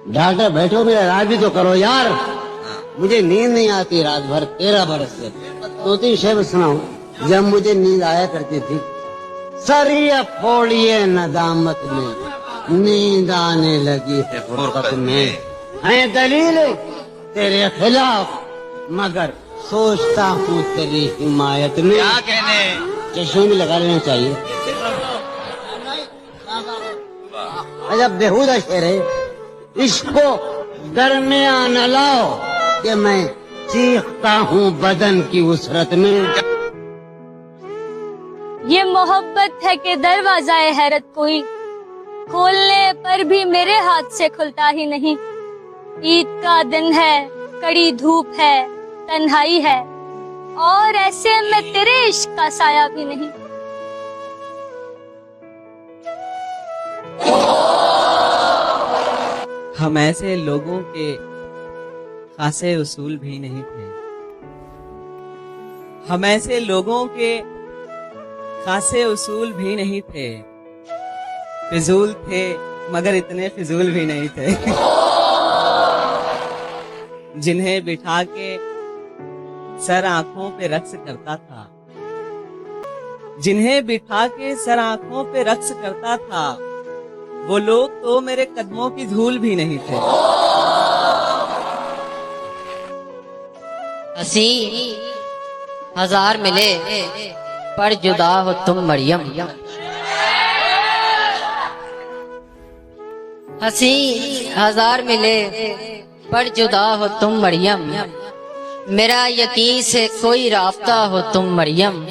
Doctor बैठो, मेरा इलाज भी तो करो यार। मुझे नींद नहीं आती रात भर 13 बरस से। 2-3 शेर सुनाऊं जब मुझे नींद आया करती थी। सरिया फोड़िए नदामत में, नींद आने लगी है फुर्सत में। है दलील तेरे खिलाफ, मगर सोचता हूँ तेरी हिमायत में। क्या कहने? चश्मे भी लगा लेना चाहिए। अजब बेहुदा शेर है। इसको दरमियान न लाओ कि मैं चीखता हूँ बदन की उसरत में। ये मोहब्बत है कि दरवाजा हैरत कोई खोलने पर भी मेरे हाथ से खुलता ही नहीं। ईद का दिन है, कड़ी धूप है, तन्हाई है, और ऐसे में तेरे इश्क का साया भी नहीं। हम ऐसे लोगों के खासे उसूल भी नहीं थे। हम ऐसे लोगों के खासे उसूल भी नहीं थे। फिजूल थे मगर इतने फिजूल भी नहीं थे। जिन्हें बिठा के सर आंखों पे रक्स करता था, जिन्हें बिठा के सर आंखों पे रक्स करता था, वो लोग तो मेरे कदमों की धूल भी नहीं थे। हंसी हजार मिले पर जुदा हो तुम मरियम। हंसी हजार मिले पर जुदा हो तुम मरियम। मेरा यकीन से कोई राब्ता हो तुम मरियम।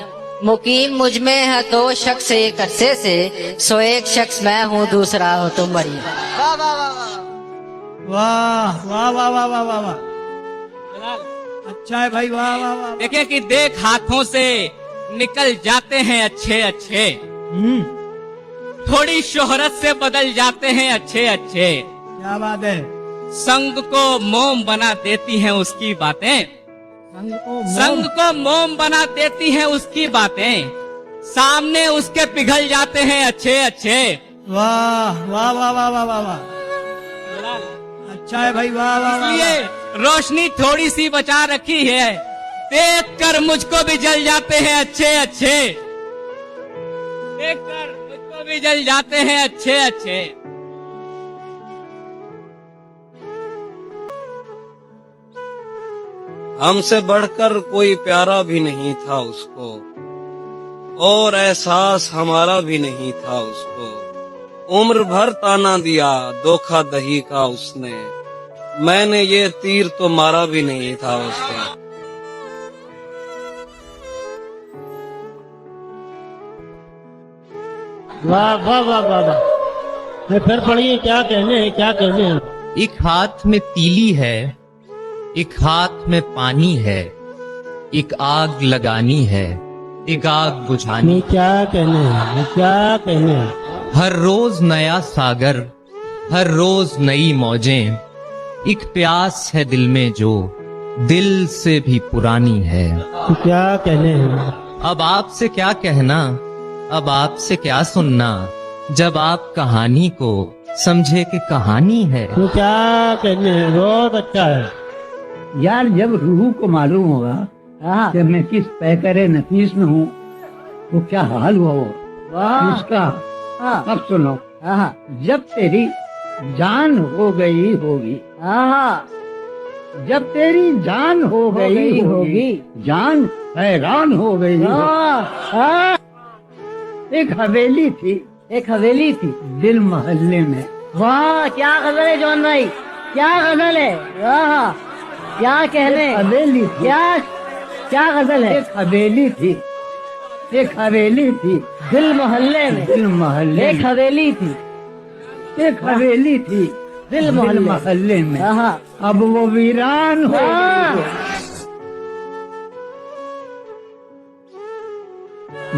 मुकीम मुझ में है दो शख्स एक अरसे से, सो एक शख्स मैं हूँ दूसरा हो तुम मरियम। वाह वाह वाह वाह वाह वाह वाह वाह, अच्छा है भाई, वाह वाह वाह। देखे कि देख हाथों से निकल जाते हैं अच्छे अच्छे, थोड़ी शोहरत से बदल जाते हैं अच्छे अच्छे। क्या बात है। संग को मोम बना देती हैं उसकी बातें, संग को मोम बना देती हैं उसकी बातें, सामने उसके पिघल जाते हैं अच्छे अच्छे। वाह वाह वाह वाह वाह वाह वाह, अच्छा है भाई, वाह वाह वाह। इसलिए रोशनी थोड़ी सी बचा रखी है, देख कर मुझको भी जल जाते हैं अच्छे अच्छे, देख कर मुझको भी जल जाते हैं अच्छे अच्छे। हमसे बढ़कर कोई प्यारा भी नहीं था उसको, और एहसास हमारा भी नहीं था उसको। उम्र भर ताना दिया धोखा दही का उसने, मैंने ये तीर तो मारा भी नहीं था उसको। वाह वाह वाह वाह वाह। फिर पढ़िए, क्या कहने हैं, क्या कहने हैं। एक हाथ में तीली है, एक हाथ में पानी है, एक आग लगानी है, एक आग बुझानी। क्या कहने हैं, क्या कहने हैं। हर रोज नया सागर, हर रोज नई मौजें, एक प्यास है दिल में जो दिल से भी पुरानी है। क्या कहने हैं। अब आपसे क्या कहना, अब आपसे क्या सुनना, जब आप कहानी को समझे कि कहानी है। क्या कहने हैं, बहुत अच्छा है यार। जब रूह को मालूम होगा कि मैं किस पैकरे नफीस में हूँ, तो क्या हाल हुआ वो उसका। अब सुनो, जब तेरी जान हो गई होगी, जब तेरी जान हो गई होगी, जान हैरान हो गई होगी। एक हवेली थी, एक हवेली थी दिल मोहल्ले में। वाह क्या गजल है जॉन भाई, क्या गजल है। वाह क्या कहने। हवेली क्या क्या गजल है। एक हवेली थी, एक हवेली थी दिल मोहल्ले में, दिल मोहल्ले। एक हवेली थी, एक हवेली थी दिल मोहल्ले में। अब वो वीरान हो गई।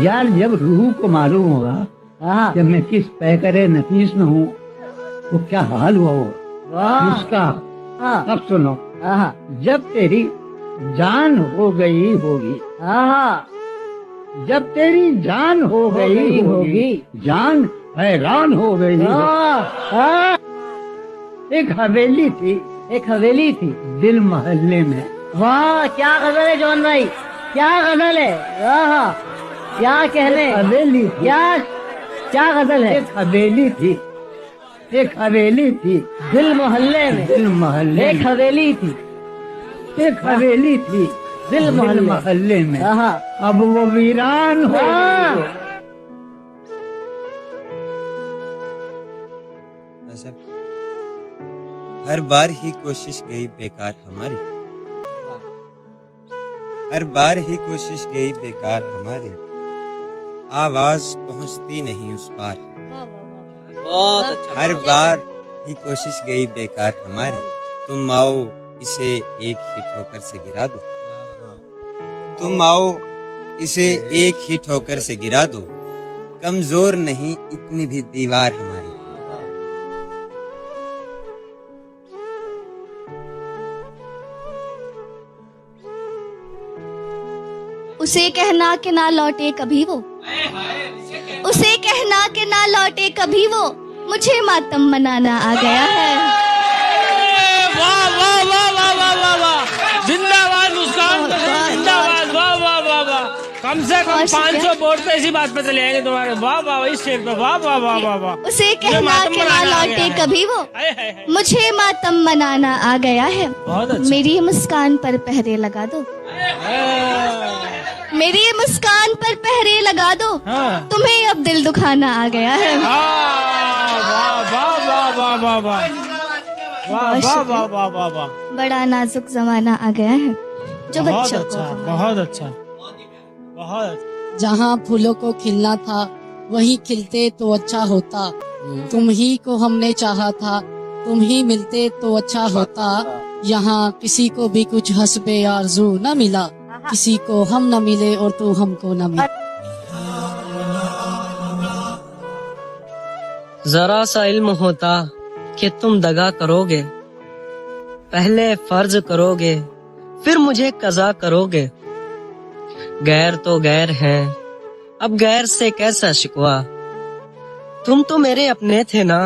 यार जब रूह को मालूम होगा कि मैं किस पैकरे नफीस में हूँ, तो क्या हाल हुआ वो उसका। अब सुनो, जब तेरी जान हो गई होगी, जब तेरी जान हो गई होगी, जान हैरान हो गई होगी। एक हवेली थी, एक हवेली थी दिल मोहल्ले में। वाह क्या गजल है जॉन भाई, क्या गजल है, वाह क्या कहने। हवेली क्या गजल है। एक हवेली थी, एक हवेली थी दिल मोहल्ले में, दिल मोहल्ले। एक हवेली थी, एक हवेली थी दिल मोहल्ले में। अब वो वीरान हो गई। हर बार ही कोशिश गई बेकार हमारी, हर बार ही कोशिश गई बेकार हमारी, आवाज पहुंचती नहीं उस पार। बहुत अच्छा। हर बार ही कोशिश गई बेकार हमारी, तुम आओ इसे एक ही ठोकर से गिरा दो, तुम आओ इसे एक ही ठोकर से गिरा दो, कमजोर नहीं इतनी भी दीवार हमारी। उसे कहना कि ना लौटे कभी वो, उसे कहना कि ना लौटे कभी वो, मुझे मातम मनाना आ गया है। वाह वाह वाह वाह वाह वाह वाह, जिंदाबाद मुस्कान, जिंदाबाद, वाह वाह वाह वाह। कम से कम 500 बोर्ड पे इसी बात पे चले आएंगे तुम्हारे। वाह वाह इस शेर पे, वाह वाह वाह वाह वाह। उसे कहना कि ना लौटे कभी वो, मुझे मातम मनाना आ गया है। मेरी मुस्कान पर पहरे लगा दो, मेरी मुस्कान पर पहरे लगा दो, तुम्हें अब दिल दुखाना आ गया है। बड़ा नाजुक जमाना आ गया है जो बच्चों को। बहुत अच्छा, बहुत अच्छा। जहाँ फूलों को खिलना था वहीं खिलते तो अच्छा होता, तुम ही को हमने चाहा था, तुम ही मिलते तो अच्छा होता। यहाँ किसी को भी कुछ हस्बे आरज़ू न मिला, किसी को हम न मिले और तू हमको न मिले। जरा सा इल्म होता कि तुम दगा करोगे, पहले फर्ज करोगे फिर मुझे कज़ा करोगे। गैर तो गैर है, अब गैर से कैसा शिकवा, तुम तो मेरे अपने थे ना,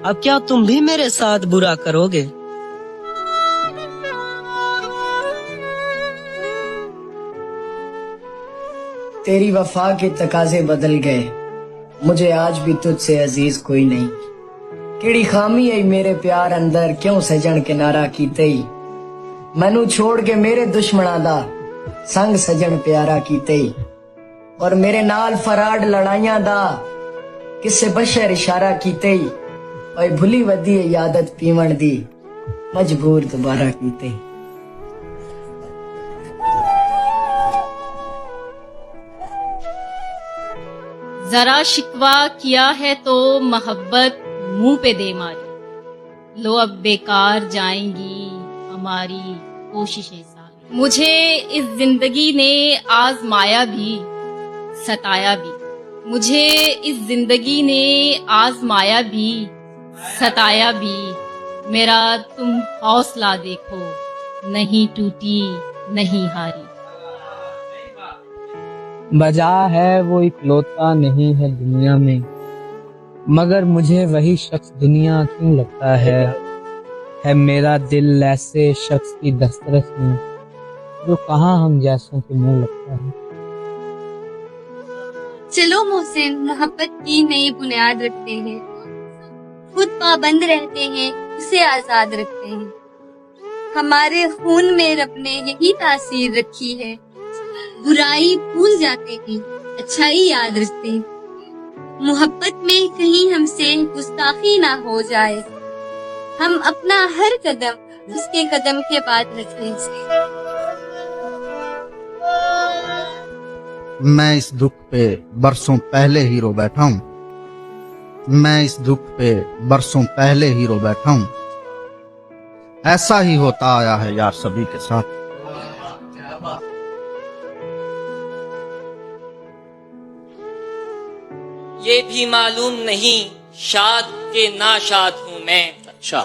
अब क्या तुम भी मेरे साथ बुरा करोगे। तेरी वफा के तकाजे बदल गए, मुझे आज भी तुझसे अजीज कोई नहीं। केड़ी खामी है मेरे प्यार अंदर, क्यों सजन के नारा कीते ही, मैनू छोड़ के मेरे दुश्मना दा संग सजन प्यारा कीते ही। और मेरे नाल फराड लड़ाइयां दा किसे बशर इशारा कीते ही, और भुली वदी यादत पीवण दी मजबूर दोबारा कीते ही। जरा शिकवा किया है तो मोहब्बत मुंह पे दे मारी, लो अब बेकार जाएंगी हमारी कोशिशें सारी। मुझे इस जिंदगी ने आजमाया भी सताया भी, मुझे इस जिंदगी ने आजमाया भी सताया भी। मेरा तुम हौसला देखो, नहीं टूटी नहीं हारी। बजा है वो इकलौता नहीं है दुनिया में, मगर मुझे वही शख्स दुनिया क्यों लगता है मेरा दिल ऐसे शख्स की दस्तरस में, जो कहाँ हम जैसों के मुंह लगता है। चलो मोहसिन, मोहब्बत की नई बुनियाद रखते हैं, खुद पाबंद रहते हैं उसे आजाद रखते हैं। हमारे खून में रब ने यही तासीर रखी है, बुराई भूल जाते हैं अच्छाई याद रखते हैं। मोहब्बत में कहीं हमसे गुस्ताखी ना हो जाए, हम अपना हर कदम उसके कदम के बाद रखें। मैं इस दुख पे बरसों पहले ही रो बैठा हूँ, मैं इस दुख पे बरसों पहले ही रो बैठा हूँ। ऐसा ही होता आया है यार सभी के साथ। ये भी मालूम नहीं शाद के नाशाद हूँ मैं। अच्छा।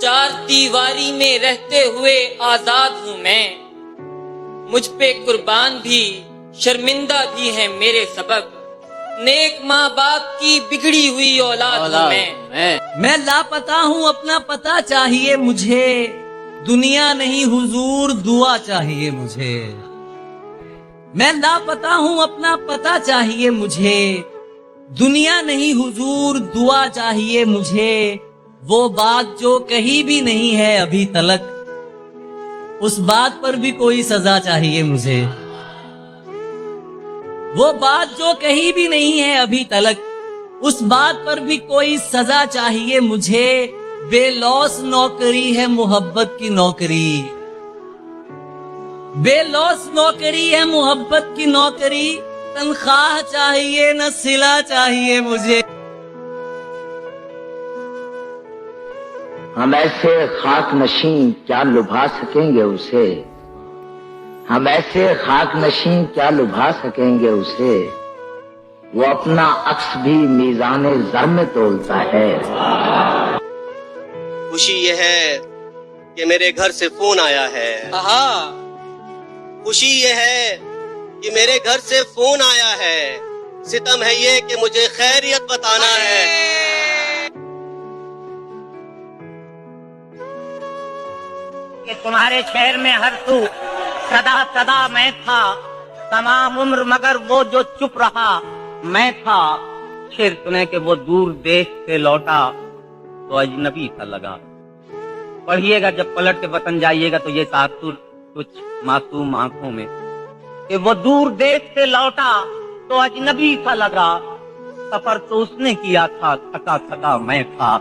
चार दीवारी में रहते हुए आजाद हूँ मैं, मुझ पे कुर्बान भी शर्मिंदा भी है मेरे सबक। नेक माँ बाप की बिगड़ी हुई औलाद हूँ मैं लापता हूँ, अपना पता चाहिए मुझे, दुनिया नहीं हुजूर दुआ चाहिए मुझे। मैं लापता हूँ, अपना पता चाहिए मुझे, दुनिया नहीं हुजूर दुआ चाहिए मुझे। वो बात जो कही भी नहीं है अभी तलक, उस बात पर भी कोई सजा चाहिए मुझे। वो बात जो कही भी नहीं है अभी तलक, उस बात पर भी कोई सजा चाहिए मुझे। बेलौस नौकरी है मोहब्बत की नौकरी, बेलौस नौकरी है मोहब्बत की नौकरी। तनख्वाह चाहिए न सिला चाहिए मुझे। हम ऐसे खाक नशीं क्या लुभा सकेंगे उसे, हम ऐसे खाक नशीं क्या लुभा सकेंगे उसे। वो अपना अक्स भी मीज़ाने ज़र में तोलता है। खुशी ये है कि मेरे घर से फोन आया है। खुशी ये है कि मेरे घर से फोन आया है। सितम है ये कि मुझे खैरियत बताना है। कि तुम्हारे शहर में हर तू सदा सदा मैं था, तमाम उम्र मगर वो जो चुप रहा मैं था। शेर सुने कि वो दूर देश से लौटा तो अजनबी सा लगा। पढ़िएगा जब पलट के वतन जाइएगा तो ये तासुर कुछ मासूम आंखों में कि वो दूर देश से लौटा तो अजनबी सा लगा। सफर तो उसने किया था, थका थका मैं था।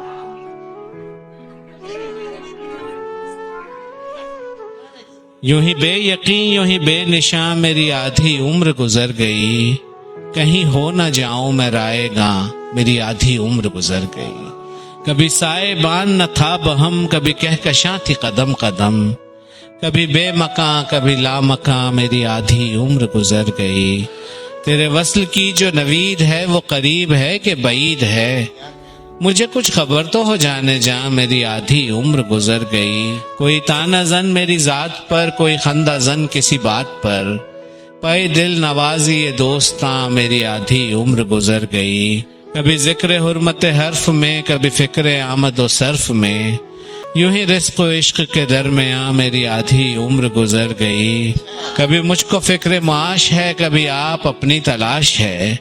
यूं ही बेयकीन यूं ही बेनिशान मेरी आधी उम्र गुजर गई। कहीं हो न जाऊं मैं रायगा, मेरी आधी उम्र गुजर गई। कभी साएबान न था बहम, कभी कहकशां थी कदम कदम। कभी बेमकां कभी लामकां, मेरी आधी उम्र गुजर गई। तेरे वस्ल की जो नवीद है वो करीब है कि बईद है। मुझे कुछ खबर तो हो जाने जा, मेरी आधी उम्र गुजर गई। कोई ताना जन मेरी जात पर, कोई खंदा जन किसी बात पर। पे दिल नवाजी ये दोस्तां, मेरी आधी उम्र गुजर गई। कभी जिक्र हुर्मत हर्फ में, कभी फिक्र आमद व सर्फ में। यूं ही रिस्क व इश्क के दरमियां मेरी आधी उम्र गुजर गई। कभी मुझको फिक्र माश है, कभी आप अपनी तलाश है।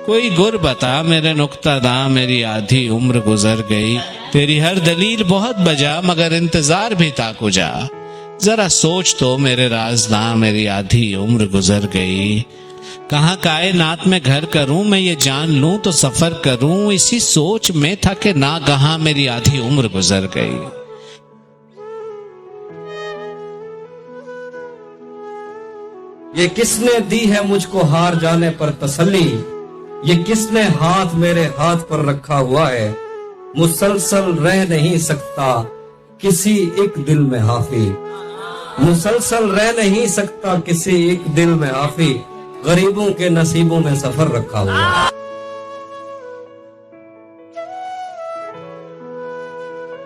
कोई गुर बता मेरे नुक्तादा, मेरी आधी उम्र गुजर गई। तेरी हर दलील बहुत बजा, मगर इंतजार भी ताकुजा। जरा सोच तो मेरे राज़दां, मेरी आधी उम्र गुजर गई। कहाँ कायनात में घर करूं, मैं ये जान लूं तो सफर करूं। इसी सोच में था कि ना कहाँ मेरी आधी उम्र गुजर गई। ये किसने दी है मुझको हार जाने पर तसल्ली, ये किसने हाथ मेरे हाथ पर रखा हुआ है। मुसलसल रह नहीं सकता किसी एक दिल में हाफी, मुसलसल रह नहीं सकता किसी एक दिल में हाफी। गरीबों के नसीबों में सफर रखा हुआ है।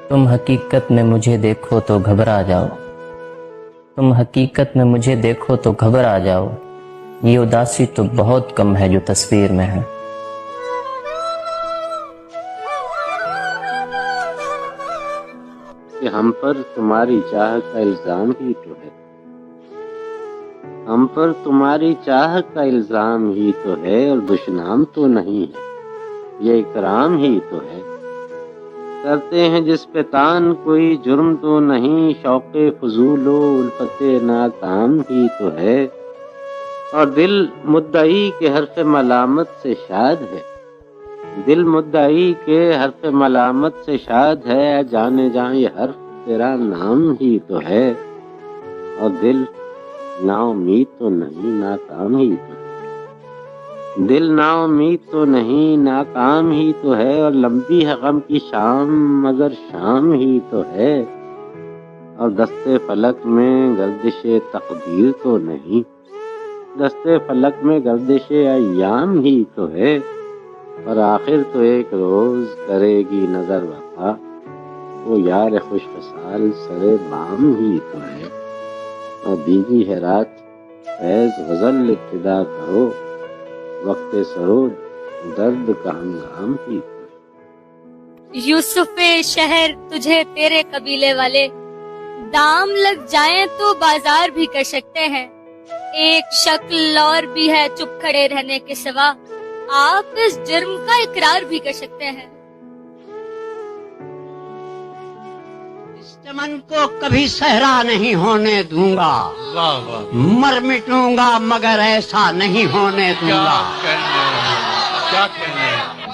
तुम हकीकत में मुझे देखो तो घबरा जाओ, तुम हकीकत में मुझे देखो तो घबरा जाओ। ये उदासी तो बहुत कम है जो तस्वीर में है। कि हम पर तुम्हारी चाह का इल्जाम ही तो है, हम पर तुम्हारी चाह का इल्जाम ही तो है। और दुश्मनाम तो नहीं है, ये इकराम ही तो है। करते हैं जिस पे तान कोई जुर्म तो नहीं, शौक़े फजूलो उल्फते नाकाम ही तो है। और दिल मुद्दई के हर्फ मलामत से शाद है, दिल मुद्दई के हर्फ मलामत से शाद है। जाने जा ये हर्फ तेरा नाम ही तो है। और दिल नाउमीद तो नहीं नाकाम ही तो है, दिल नाउमीद तो नहीं नाकाम ही तो है। और लंबी है गम की शाम मगर शाम ही तो है। और दस्ते फलक में गर्दिशे तकदीर तो नहीं, दस्ते फलक में गर्दिशे अय्याम ही तो है। और आखिर तो एक रोज करेगी नजर वफा, वो यार खुशफसाल सरे बाम ही तो है। और बीगी है रात फैज गजल इब्तिदा करो, वक्त सरोज दर्द का हंगाम ही तो है। यूसुफे शहर तुझे तेरे कबीले वाले दाम लग जाएं तो बाजार भी कर सकते हैं। एक शक्ल और भी है चुप खड़े रहने के सिवा, आप इस जुर्म का इकरार भी कर सकते हैं। चमन को कभी सहरा नहीं होने दूंगा, मर मिटूंगा मगर ऐसा नहीं होने दूंगा। क्या कहने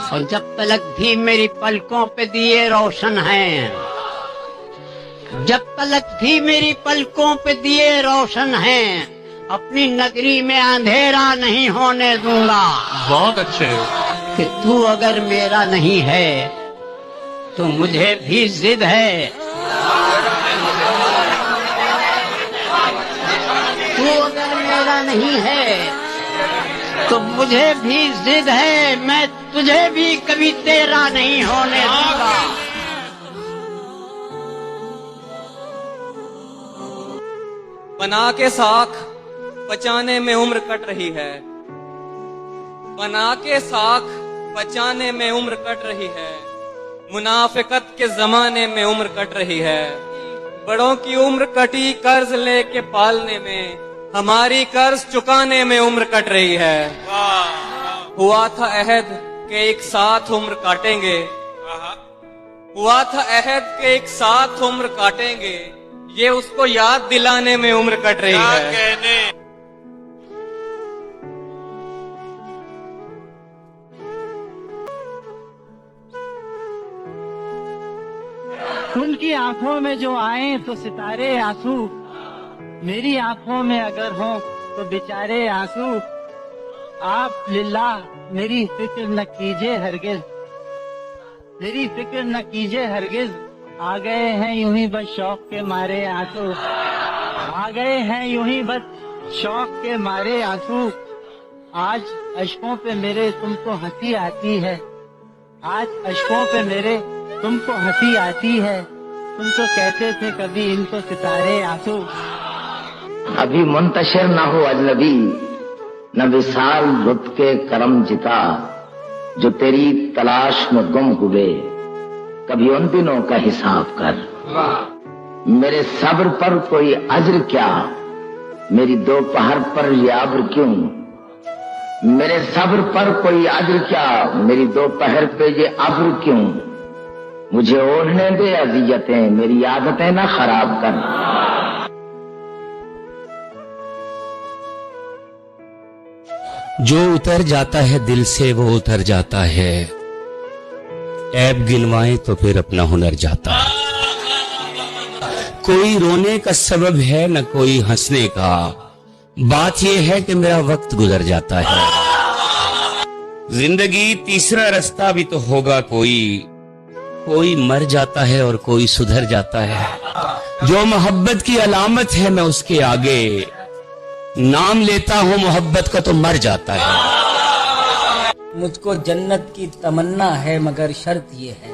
और जब तलक भी मेरी पलकों पे दिए रोशन हैं, जब तलक भी मेरी पलकों पे दिए रोशन हैं, अपनी नगरी में अंधेरा नहीं होने दूंगा। बहुत अच्छे। कि तू अगर मेरा नहीं है तो मुझे भी जिद है, तू अगर मेरा नहीं है तो मुझे भी जिद है, मैं तुझे भी कभी तेरा नहीं होने दूंगा। बना के साख बचाने में उम्र कट रही है, बना के साख बचाने में उम्र कट रही है, मुनाफिकत के जमाने में उम्र कट रही है। बड़ों की उम्र कटी कर्ज लेके पालने में, हमारी कर्ज चुकाने में उम्र कट रही है। हुआ था अहद के एक साथ उम्र काटेंगे, हुआ था अहद के एक साथ उम्र काटेंगे, ये उसको याद दिलाने में उम्र कट रही है। उनकी आंखों में जो आए तो सितारे आंसू, मेरी आंखों में अगर हो तो बेचारे आंसू। आप लिल्लाह मेरी फिक्र न कीजिए हरगिज, मेरी फिक्र न कीजिए हरगिज। आ गए हैं यूं ही बस शौक के मारे आंसू, आ गए हैं यूं ही बस शौक के मारे आंसू। आज अश्कों पे मेरे तुमको हंसी आती है, आज अश्कों पे मेरे तुमको हंसी आती है। तुम तो कहते थे कभी इनको सितारे आंसू। अभी मुंतशिर न हो अजनबी, न विशाल रुत के करम जिता, जो तेरी तलाश में गुम हुए, कभी उन दिनों का हिसाब कर। मेरे सब्र पर कोई अज्र क्या, मेरी दोपहर पर ये अब्र क्यों। मेरे सब्र पर कोई अज्र क्या, मेरी दोपहर पे ये अब्र क्यों। मुझे ओढ़ने दे अजियतें, मेरी आदतें ना खराब कर। जो उतर जाता है दिल से वो उतर जाता है, ऐब गिनवाए तो फिर अपना हुनर जाता है। कोई रोने का सबब है न कोई हंसने का, बात यह है कि मेरा वक्त गुजर जाता है। जिंदगी तीसरा रास्ता भी तो होगा कोई, कोई मर जाता है और कोई सुधर जाता है। जो मोहब्बत की अलामत है मैं उसके आगे नाम लेता हूँ मोहब्बत का तो मर जाता है। मुझको जन्नत की तमन्ना है मगर शर्त ये है,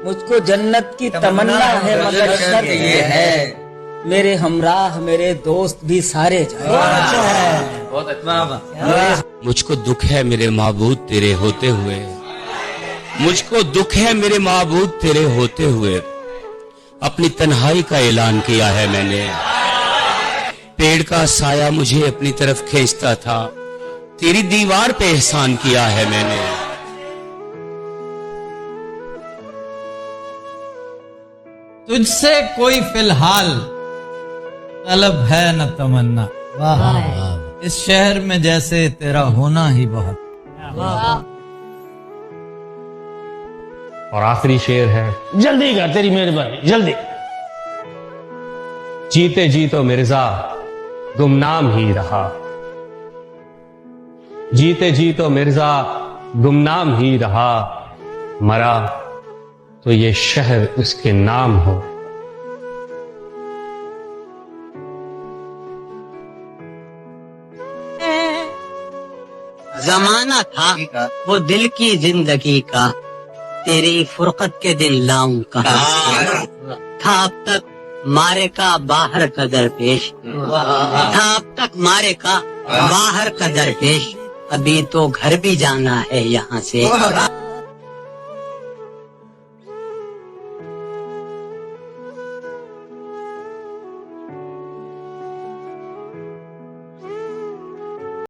मुझको जन्नत की तमन्ना है मगर शर्त ये है, मेरे हमराह मेरे दोस्त भी सारे जाए। बहुत अच्छा। मुझको दुख है मेरे माबूद तेरे होते हुए, मुझको दुख है मेरे माबूद तेरे होते हुए। अपनी तन्हाई का ऐलान किया है मैंने, पेड़ का साया मुझे अपनी तरफ खींचता था, तेरी दीवार पे एहसान किया है मैंने। तुझसे कोई फिलहाल तलब है न तमन्ना, इस शहर में जैसे तेरा होना ही बहुत। और आखिरी शेर है, जल्दी कर तेरी मेहरबानी जल्दी। जीते जी तो मिर्जा गुमनाम ही रहा, जीते जी तो मिर्जा गुमनाम ही रहा, मरा तो ये शहर उसके नाम हो। जमाना था वो दिल की जिंदगी का, तेरी फुरकत के दिन लाऊं कहां। था अब तक मारे का बाहर का दरपेश, था अब तक मारे का बाहर का दरपेश। अभी तो घर भी जाना है यहाँ से।